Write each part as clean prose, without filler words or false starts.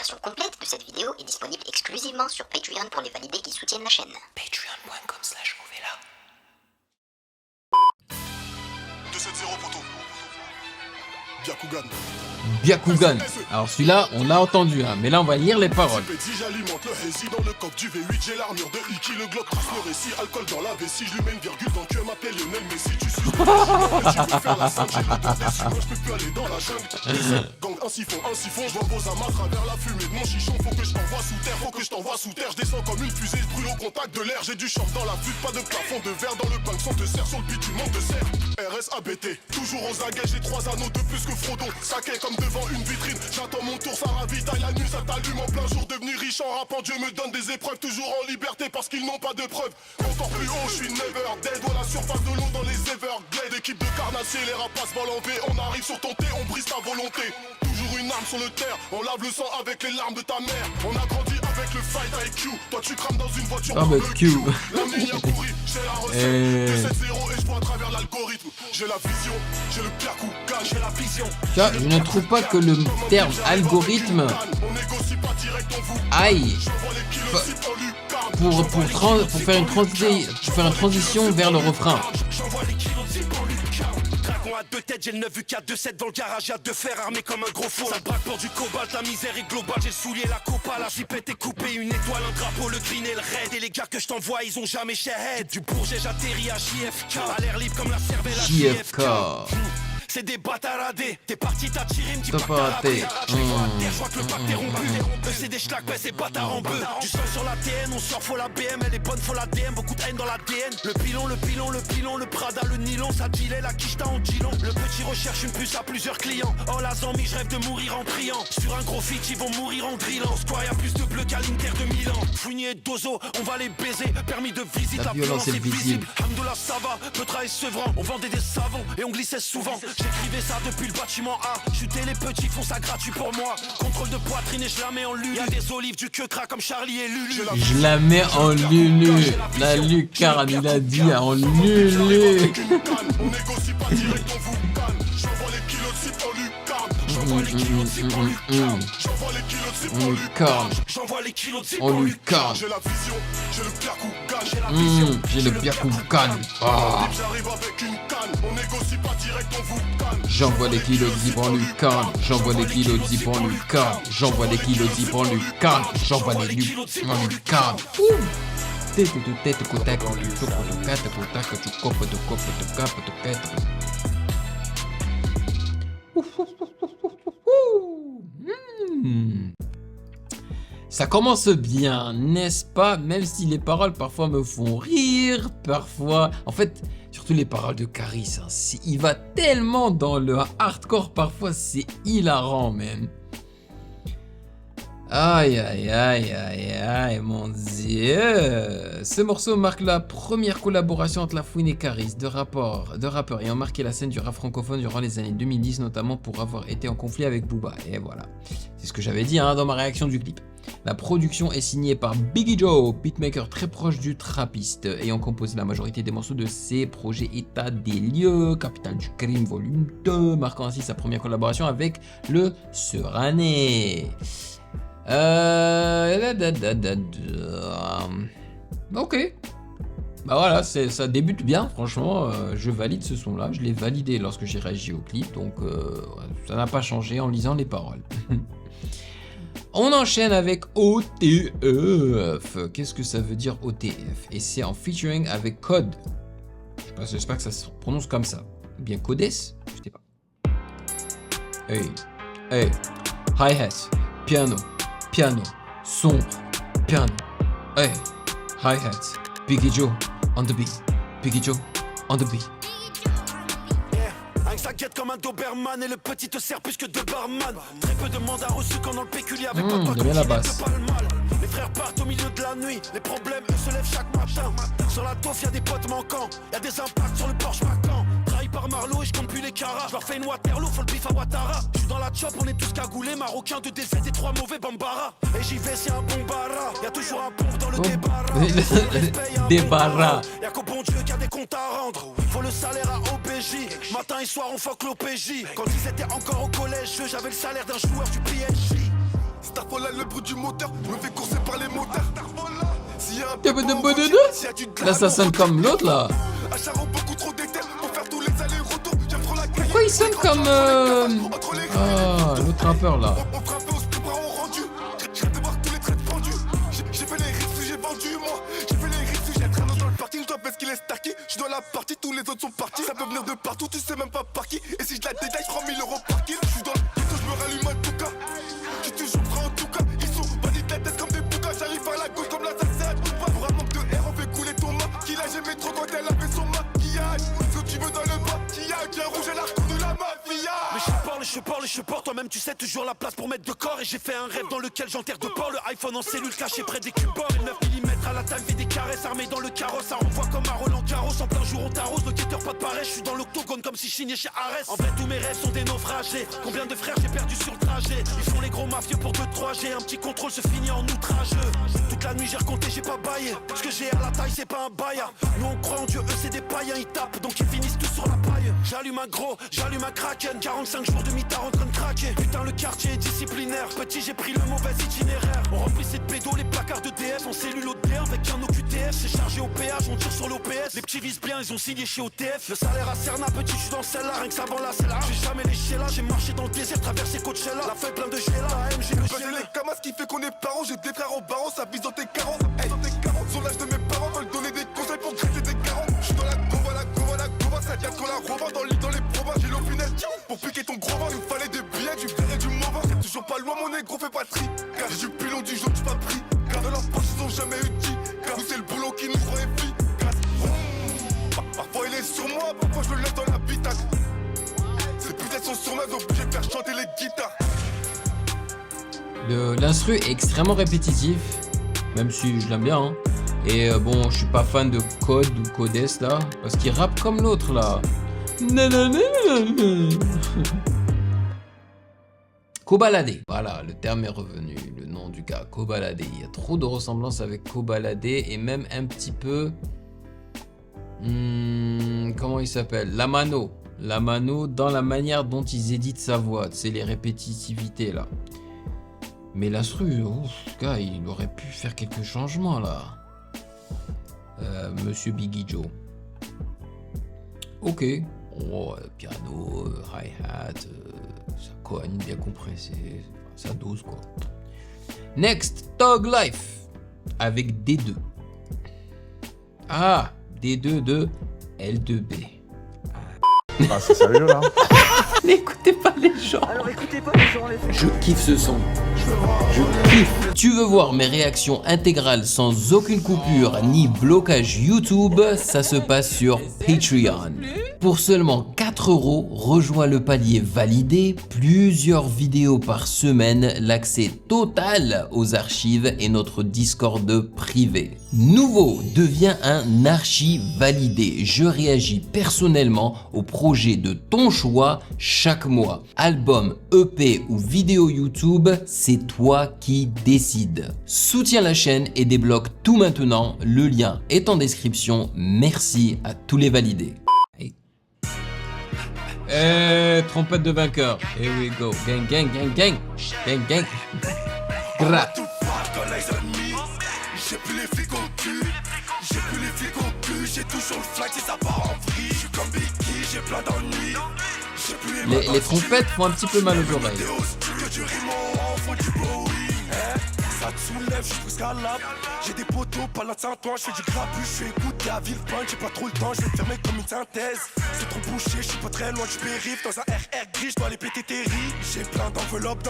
version complète de cette vidéo est disponible exclusivement sur Patreon pour les validés qui soutiennent la chaîne. Patreon.com/Ovela. 2-7-0 poteau. Byakugan. Byakugan. Alors celui-là, on l'a entendu, hein, mais là on va lire les paroles. J'alimente le hazy dans le coffre du V8. J'ai l'armure de Iki, le Glock plus le récit. Alcool dans la vessie, je lui mets une virgule dans le cul. M'appelle Lionel Messi, tu suis. Tu veux faire la scène, j'ai le temps des sinon je peux plus aller dans la jungle. Gang, un siphon, je vois vos amas à travers la fumée de mon chichon. Faut que je t'envoie sous terre, faut que je t'envoie sous terre. Je descends comme une fusée, je brûle au contact de l'air. J'ai du chauffe dans la flûte, pas de plafond de verre dans le banc. Son te serre sur le bitume, on te serre. RSABT, toujours aux aguets, j'ai 3 anneaux de plus que Frodo. Saqué comme devant une vitrine, j'attends mon tour, ça ravitaille la nuit, ça t'allume en plein jour. Devenu riche en rappant, Dieu me donne des épreuves, toujours en liberté parce qu'ils n'ont pas de preuves. Encore plus haut, je suis never dead, à la surface de l'eau dans les Everglades. Équipe de carnassiers, les rapaces volent en V. On arrive sur ton thé, on brise ta volonté. Toujours une arme sur le terre, on lave le sang avec les larmes de ta mère. On a grandi avec le fight IQ, toi tu crames dans une voiture barbecue. L'ami a pourri, j'ai la recette, 2-7-0 et je vois à travers l'algorithme. J'ai la vision, j'ai le Byakugan, j'ai la vision. Tu vois, je ne trouve pas que le terme algorithme aille pour faire une transition vers le refrain. À deux têtes, j'ai le 9 4 2 7 dans le garage, y'a deux fers armés comme un gros four. Ça braque pour du cobalt, la misère est globale. J'ai le soulier, la copa, la zipette est coupée. Une étoile, un drapeau, le green et le red. Et les gars que je t'envoie, ils ont jamais shahead. Du Bourget, j'atterris à JFK. À l'air libre comme la cervelle à JFK. C'est des bâtaradés. T'es parti, t'as tiré, me dis pas que t'as raté. Je vois que le pacte est rompu. Eux c'est des schlacs, ouais c'est bâtard en bœuf. Du sol sur la TN, on sort, faut la BM. Elle est bonne, faut la DM, beaucoup de haine dans la DN. Le pilon, le Prada, le nylon. Ça gilet, la quicheta en gilon. Le petit recherche une puce à plusieurs clients. Oh la zombie, je rêve de mourir en priant. Sur un gros feat, ils vont mourir en drillant. Square, y'a plus de bleu qu'à l'Inter de Milan. Fournier et Dozo, on va les baiser. Permis de visite, la violence est visible. Hamdoullah, ça va, Petra et Sevran. On vendait des savons et on glissait souvent. J'écrivais ça depuis le bâtiment A. Chuter les petits font ça gratuit pour moi. Contrôle de poitrine et je la mets en lulu. Y'a des olives, du queue-cras comme Charlie et Lulu. Je la mets en lulu. La lucarne, il a dit en lulu. On négocie pas direct, on vous canne. J'envoie les kilos de cible en lucarne. J'envoie les kilos de cible en lucarne. J'envoie les kilos de cible en lucarne. J'envoie les kilos de cible en lucarne. J'ai la vision, j'ai le Byakugan. J'ai la vision, j'ai le Byakugan. J'arrive avec une canne. On négocie pas direct, on vous canne. J'envoie des kilos de zip en lucarne. J'envoie des kilos de zip en lucarne. J'envoie des kilos de zip en lucarne. J'envoie des kilos de zip en lucarne. Ça commence bien, n'est-ce pas? Même si les paroles parfois me font rire, parfois... En fait, surtout les paroles de Caris, hein, il va tellement dans le hardcore, parfois c'est hilarant même. Aïe aïe aïe aïe aïe mon dieu. Ce morceau marque la première collaboration entre La Fouine et Caris, deux rappeurs ayant marqué la scène du rap francophone durant les années 2010, notamment pour avoir été en conflit avec Booba. Et voilà, c'est ce que j'avais dit dans ma réaction du clip. La production est signée par Biggie Joe, beatmaker très proche du trappiste, ayant composé la majorité des morceaux de ses projets État des lieux, Capitale du crime volume 2, marquant ainsi sa première collaboration avec le Serané. Ok. Bah voilà, ça débute bien, franchement, je valide ce son-là, je l'ai validé lorsque j'ai réagi au clip, donc ça n'a pas changé en lisant les paroles. On enchaîne avec OTF. Qu'est-ce que ça veut dire OTF? Et c'est en featuring avec Code. J'espère que ça se prononce comme ça. Ou bien Codes? Je sais pas. Hey, hey, hi-hat, piano, sombre, piano. Hey, hi-hat, Biggie Joe on the beat, Biggie Joe on the beat. Ça guette comme un Doberman et le petit te sert plus que de barman. Très peu de mandats reçus quand dans le péculier avec papa de la basse. Pas le mal. Les frères partent au milieu de la nuit. Les problèmes eux se lèvent chaque matin. Sur la toffe y'a des potes manquants. Y'a des impacts sur le Porsche Macan. Trahi par Marlowe et je compte plus les carats. Je leur fais une Waterloo, faut le bif à Ouattara. Je suis dans la chop, on est tous cagoulés. Marocains de DZ et 3 mauvais Bambara. Et j'y vais c'est un bon bara. Y'a toujours un pompe dans le débarras. Débarras. Y'a qu'au bon Dieu qu'il y a des comptes à rendre. Faut le salaire à OBJ. Matin et soir on fuck l'OPJ. Quand ils étaient encore au collège, j'avais le salaire d'un joueur du PSG. Starfall a le le bruit du moteur, je me fais courser par les motards. S'il y a un Y'a pas de bonne note. Là, ça sonne comme l'autre, là. à Charon, beaucoup trop d'éther pour faire tous les allers-retours. J'aime trop la Pourquoi il sonne comme... Ah, l'autre rappeur, là. On frappait au split, bras au rendu. J'ai de voir tous les traits pendus. J'ai fait les risques, j'ai vendu, moi. J'ai fait les risques, j'ai traîné dans le parking. Je dois baisser qu'il est stacké. Je suis dans la partie, tous les autres sont partis. Ça peut venir de partout, tu sais même pas par qui. Et si je la détaille, je prends 1000 € par kill. Je suis dans le ghetto, je me rallume en tout cas. Je suis toujours prêt en tout cas. Ils sont bandits de la tête comme des bougas. J'arrive à la gauche comme l'assassin à tout pas. Pour un manque de air, on fait couler ton maquillage. J'aimais trop quand elle avait son maquillage. Ce que tu veux dans le maquillage, un rouge à l'arc de la mafia. Mais je porte, toi-même tu sais toujours la place pour mettre de corps. Et j'ai fait un rêve dans lequel j'enterre de porc. Le iPhone en cellule caché près des cubords. Et 9 mm à la taille fait des caresses. Armé dans le carrosse, ça renvoie comme à Roland Garros. En plein jour on t'arrose, le guetteur pas de pareil. Je suis dans l'octogone comme si je signais chez Arès. En vrai tous mes rêves sont des naufragés. Combien de frères j'ai perdu sur le trajet. Ils font les gros mafieux pour 2-3G. Un petit contrôle se finit en outrageux. Toute la nuit j'ai recompté, j'ai pas baillé. Ce que j'ai à la taille c'est pas un baïa. Nous on croit en Dieu, eux c'est des païens. Ils tapent donc ils finissent tous sur la paille. J'allume un gros, j'allume un kraken. 45 jours de mitard en train de craquer. Putain le quartier est disciplinaire. Petit j'ai pris le mauvais itinéraire. On remplissait de pédo les placards de DS. En cellule OD avec un OQTF. C'est chargé au péage, on tire sur l'OPS. Les petits visent bien, ils ont signé chez OTF. Le salaire à Cerna, petit je suis dans celle-là. Rien que ça vend là, c'est là. J'ai jamais léché là, j'ai marché dans le désert, traversé Coachella. La feuille plein de gel, la M, j'ai le J'ai les camas qui fait qu'on est parents. J'ai des frères au barreau, ça vise dans tes carences. Hey, sur l'âge de mes parents, veulent donner des conseils pour gratter des carents. Je suis dans la gova, ça diate qu'on la revend dans les provinces. J'ai l'opinel pour piquer ton gros vent. Il me fallait des billets, du verre et du mauvais. C'est toujours pas loin, mon négro fait pas de tri. Car j'ai du pilon du jour, tu pas pris. Car de leur poche, ils ont jamais eu dit. Car nous, c'est le boulot qui nous rend efficace. Parfois il est sur moi, parfois je le laisse dans l'habitacle. Ces putains sont sur moi, donc obligé de faire chanter les guitares. L'instru est extrêmement répétitif, même si je l'aime bien. Hein. Et bon, je suis pas fan de Code ou Codes là, parce qu'il rappe comme l'autre là. Kobalade, voilà, le terme est revenu, le nom du gars, Kobalade. Il y a trop de ressemblances avec Kobalade et même un petit peu... comment il s'appelle? Lamano dans la manière dont ils éditent sa voix, c'est les répétitivités là. Mais l'instru, ce gars, il aurait pu faire quelques changements là. Monsieur Biggie Joe. Ok. Oh, piano, hi-hat, ça cogne bien compressé, ça dose quoi. Next, Thug Life avec D2. Ah, D2 de L2B. Ah, c'est sérieux là? N'écoutez pas les gens. Alors écoutez pas les gens, les faits. Je kiffe ce son. Je kiffe. Tu veux voir mes réactions intégrales sans aucune coupure ni blocage YouTube? Ça se passe sur Patreon. Pour seulement 4 €, rejoins le palier validé, plusieurs vidéos par semaine, l'accès total aux archives et notre Discord privé. Nouveau, deviens un archi validé. Je réagis personnellement au projet de ton choix chaque mois. Album, EP ou vidéo YouTube, c'est toi qui décides. Soutiens la chaîne et débloque tout maintenant. Le lien est en description. Merci à tous les validés. Trompette de vainqueur. Here we go. Gang, gang, gang, gang. Gang, gang. Gra. J'ai plus les flics au cul. J'ai plus les flics au cul. J'ai tout sur le flag si ça part en vrille. Je suis comme Biggie, j'ai plein d'ennuis. Les trompettes font un petit peu mal aux oreilles. Ça te soulève, je suis presque à l'âme. J'ai des poteaux, pas là de Saint-Ouen. Je fais du grapu, je fais écouter à Villepointe. J'ai pas trop le temps, je vais me fermer comme une synthèse. C'est trop bouché, je suis pas très loin du périph'. Dans un RR gris, je dois aller péter tes riz. J'ai plein d'enveloppes.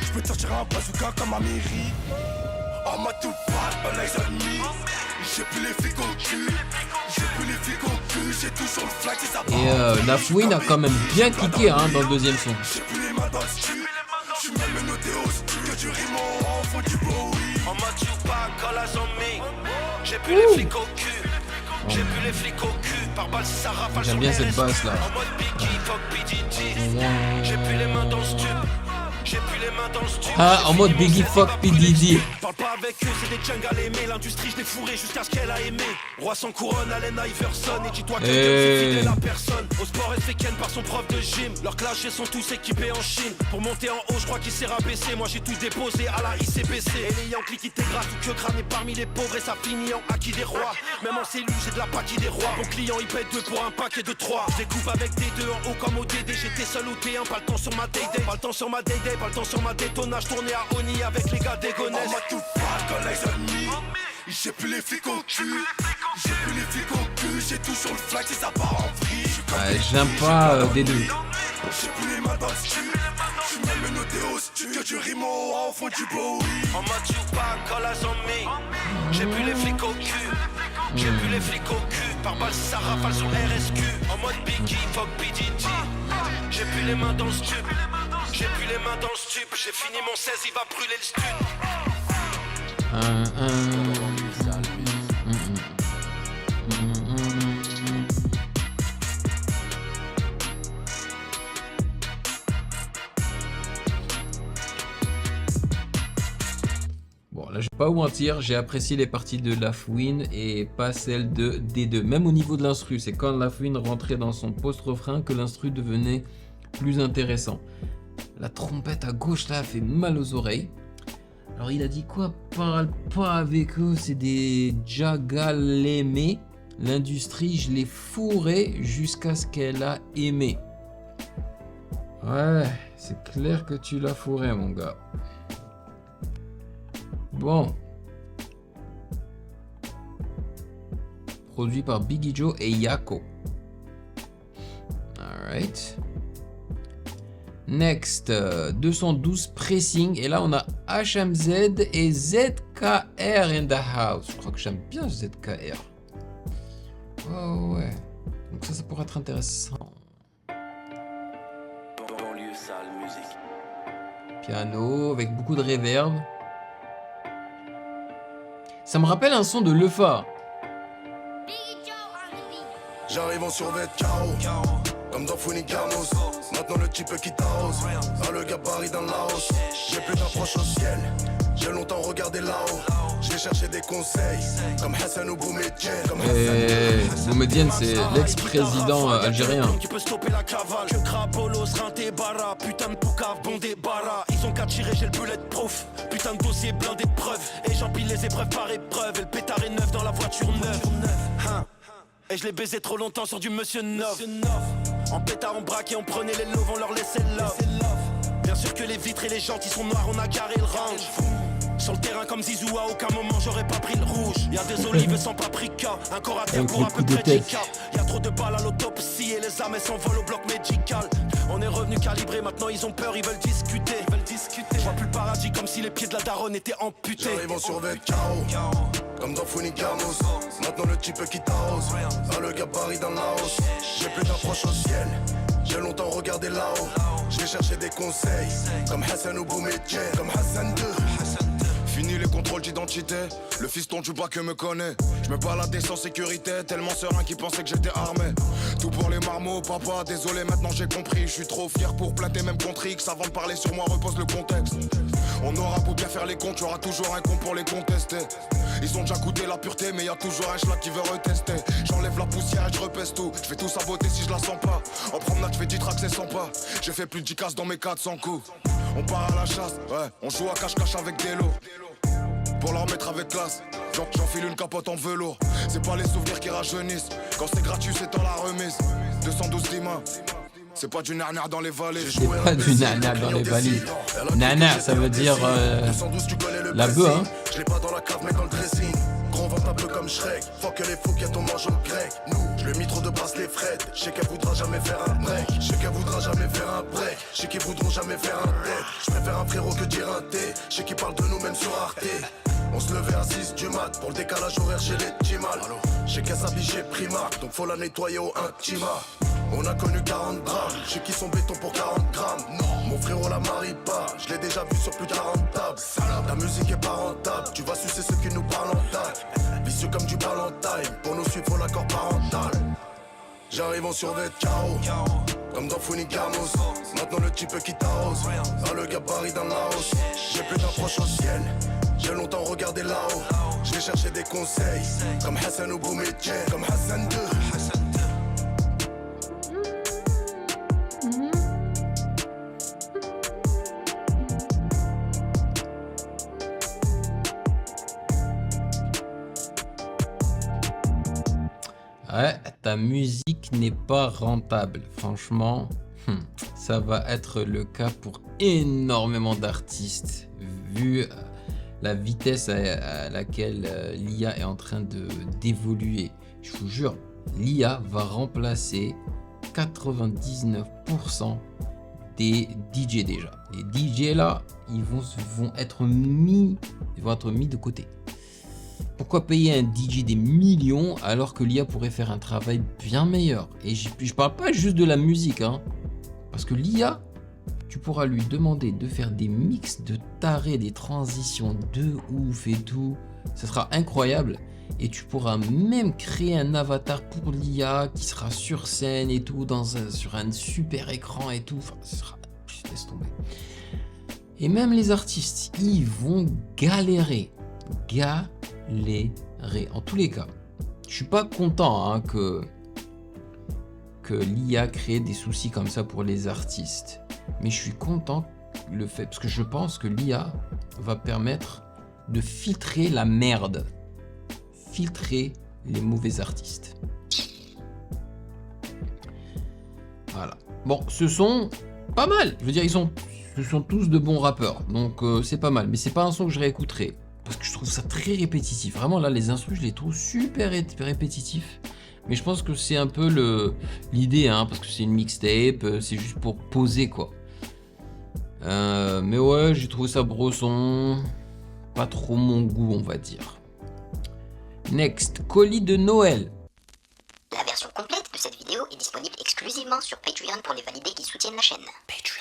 Je peux te sortir un bazooka comme ma mairie. On m'a tout pas, un les ennemis. J'ai plus les flics au cul. J'ai plus les flics au cul. J'ai tout sur le flag, c'est ça. Et Nafouine a quand même bien cliqué hein, dans le deuxième son. J'ai plus les mains dans le stu. Je suis même noté au stu. Que du rime, faut du Bowie. En mode you pas collage en me. J'ai plus les flics au cul. J'ai plus les flics au cul. Par balle si ça rafale. J'aime bien cette basse là. En mode Biggie, fuck PDD. J'ai plus les mains dans le stu. J'ai plus les mains dans le stu. Ah, en mode Biggie fuck P. Diddy. Parle pas avec eux, c'est des jungs à l'aimer. L'industrie, je l'ai fourré jusqu'à ce qu'elle a aimé. Roi sans couronne, Allen Iverson. Et dis-toi que c'est fidèle à personne. Au sport, elle fait ken par son prof de gym. Leurs clashés sont tous équipés en Chine. Pour monter en haut, je crois qu'il s'est rabaissé. Moi j'ai tout déposé à la ICBC. Et les Yankees qui t'égrasent tout que crâne. Et parmi les pauvres, et ça finit en acquis des rois. Même en cellule, j'ai de la paquille des rois. Mon client, il paie 2 pour un paquet de 3. Je découpe avec des 2 en haut comme au DD. J'étais seul au T1, pas le temps sur ma day-day. Pas le temps sur ma day-day, pas le temps sur ma détonnage. Tourné à Oni avec les gars des Gonesse. On m'a tout pas dans les amis. J'ai plus les flics au cul. J'ai plus les flics au cul. J'ai toujours le flag si ça part en vrille. Ouais, j'aime pas des deux. J'ai plus les mains dans le stu. J'suis même menotté au stu. Que du rimo au fond du Bowie. En mode Tupac, call us on me. J'ai plus les flics au cul. J'ai plus les flics au cul. Par balle si ça rafale sur RSQ. En mode Biggie, fuck BDT. J'ai plus les mains dans le stup. J'ai plus les mains dans le stup. J'ai fini mon 16, il va brûler le stup. Bon, là, je vais pas vous mentir, j'ai apprécié les parties de Lafouine et pas celles de D2. Même au niveau de l'instru, c'est quand Lafouine rentrait dans son post-refrain que l'instru devenait plus intéressant. La trompette à gauche, là, fait mal aux oreilles. Alors, il a dit quoi? Parle pas avec eux, c'est des jagalémés. L'industrie, je l'ai fourré jusqu'à ce qu'elle a aimé. Ouais, c'est clair que tu l'as fourré, mon gars. Bon. Produit par Biggie Joe et Yako. Alright. Next, 212 pressing. Et là, on a HMZ et ZKR in the house. Je crois que j'aime bien ZKR. Oh ouais. Donc ça pourrait être intéressant. Piano avec beaucoup de reverb. Ça me rappelle un son de Lefa. J'arrive en survêt KO. Comme dans Funigamos. Maintenant le type qui t'arrose. Ah, le gabarit dans la hausse. J'ai plus d'approche au ciel. J'ai longtemps regardé là-haut. J'ai cherché des conseils. Comme Hassan ou Boumediene. Boumediene, c'est l'ex-président algérien. Qui peut stopper la cavale. Que Crapolos, Rinté, Barra. Putain de poucave, bon débarras. Ils ont qu'à tirer, j'ai le bulletproof. Putain de dossier blindé de preuves. Et j'empile les épreuves par épreuve. Et le pétard est neuf dans la voiture neuve. Hein. Et je l'ai baisé trop longtemps sur du Monsieur Neuf. En pétard, on braquait, on prenait les loves, on leur laissait love. Bien sûr que les vitres et les jantes, ils sont noirs, on a garé le range. Sur le terrain comme Zizou, à aucun moment j'aurais pas pris le rouge. Y'a des olives sans paprika, un corps à terre pour à peu près 10K. Y'a trop de balles à l'autopsie et les âmes s'envolent au bloc médical. On est revenu calibré, maintenant ils ont peur, ils veulent discuter. Je vois plus le paradis comme si les pieds de la daronne étaient amputés. J'arrive en survêt KO. Comme dans Funigamos. Maintenant le type qui t'arrose. Ah, le gabarit dans la hausse. J'ai plus d'approche au ciel. J'ai longtemps regardé là-haut. J'ai cherché des conseils. Comme Hassan ou Boumediene. Comme Hassan 2. Fini les contrôles d'identité. Le fiston du bac me connaît. Je me baladais sans sécurité. Tellement serein qui pensait que j'étais armé. Tout pour les marmots, papa. Désolé, maintenant j'ai compris. Je suis trop fier pour plater même contre X. Avant de parler sur moi, repose le contexte. On aura beau bien faire les comptes, y'aura toujours un con pour les contester. Ils ont déjà goûté la pureté, mais y'a toujours un schlag qui veut retester. J'enlève la poussière et je repèse tout. Je vais tout saboter si je la sens pas. En promenade, je fais 10 tracks, c'est 100 pas. J'ai fait plus de 10 casses dans mes 400 coups. On part à la chasse, ouais. On joue à cache-cache avec des lots. Pour la remettre avec classe, j'enfile une capote en velours. C'est pas les souvenirs qui rajeunissent. Quand c'est gratuit, c'est dans la remise. 212 dimas. C'est pas du nana dans les vallées. C'est pas du nana dans les valises. Nana, ça veut dire la bœuf, hein. Je l'ai pas dans la cave, mais dans le dressing. Grand ventre un peu comme Shrek. Fuck les fous qui a ton mange en grec. Nous, je lui ai mis trop de bracelets Fred. Je sais qu'elle voudra jamais faire un break. Je sais qu'elle voudra jamais faire un break. Je sais qu'ils voudront jamais faire un tête. Je préfère un frérot que dire un T. Je sais qu'ils parlent de nous même sur Arte. On se levait à 6 du mat. Pour le décalage horaire chez les Timal. Je sais qu'elle s'habille chez Primark. Donc faut la nettoyer au Intima. On a connu 40 drames, je sais qu'ils sont béton pour 40 grammes. Non, mon frérot la marie pas, je l'ai déjà vu sur plus de 40 tables. La musique est pas rentable, tu vas sucer ceux qui nous parlent en taille. Vicieux comme du ball en time, pour nous suivre faut l'accord parental. J'arrive en survêt KO, comme dans Funigamos. Maintenant le type qui t'arrose, ah, le gabarit dans la hausse. J'ai plus d'approche au ciel, J'ai longtemps regardé là-haut, je vais chercher des conseils. Comme Hassan ou Boumedjen, comme Hassan 2. Ouais, ta musique n'est pas rentable. Franchement, ça va être le cas pour énormément d'artistes, vu la vitesse à laquelle l'IA est en train d'évoluer. Je vous jure, l'IA va remplacer 99% des DJ déjà. Les DJ là, ils vont être mis de côté. Pourquoi payer un DJ des millions alors que l'IA pourrait faire un travail bien meilleur? Et je parle pas juste de la musique, hein, parce que l'IA, tu pourras lui demander de faire des mix de tarés, des transitions de ouf et tout. Ça sera incroyable. Et tu pourras même créer un avatar pour l'IA qui sera sur scène et tout, sur un super écran et tout. Enfin, ce sera... Je laisse tomber. Et même les artistes, ils vont galérer. En tous les cas, je suis pas content hein, que l'IA crée des soucis comme ça pour les artistes. Mais je suis content parce que je pense que l'IA va permettre de filtrer la merde. Filtrer les mauvais artistes. Voilà. Bon, ce sont pas mal. Je veux dire, ce sont tous de bons rappeurs. Donc c'est pas mal. Mais c'est pas un son que je réécouterai. Parce que je trouve ça très répétitif. Vraiment, là, les instrus, je les trouve super répétitifs. Mais je pense que c'est un peu l'idée, hein, parce que c'est une mixtape, c'est juste pour poser, quoi. Mais ouais, j'ai trouvé ça brosson. Pas trop mon goût, on va dire. Next, colis de Noël. La version complète de cette vidéo est disponible exclusivement sur Patreon pour les validés qui soutiennent la chaîne. Patreon.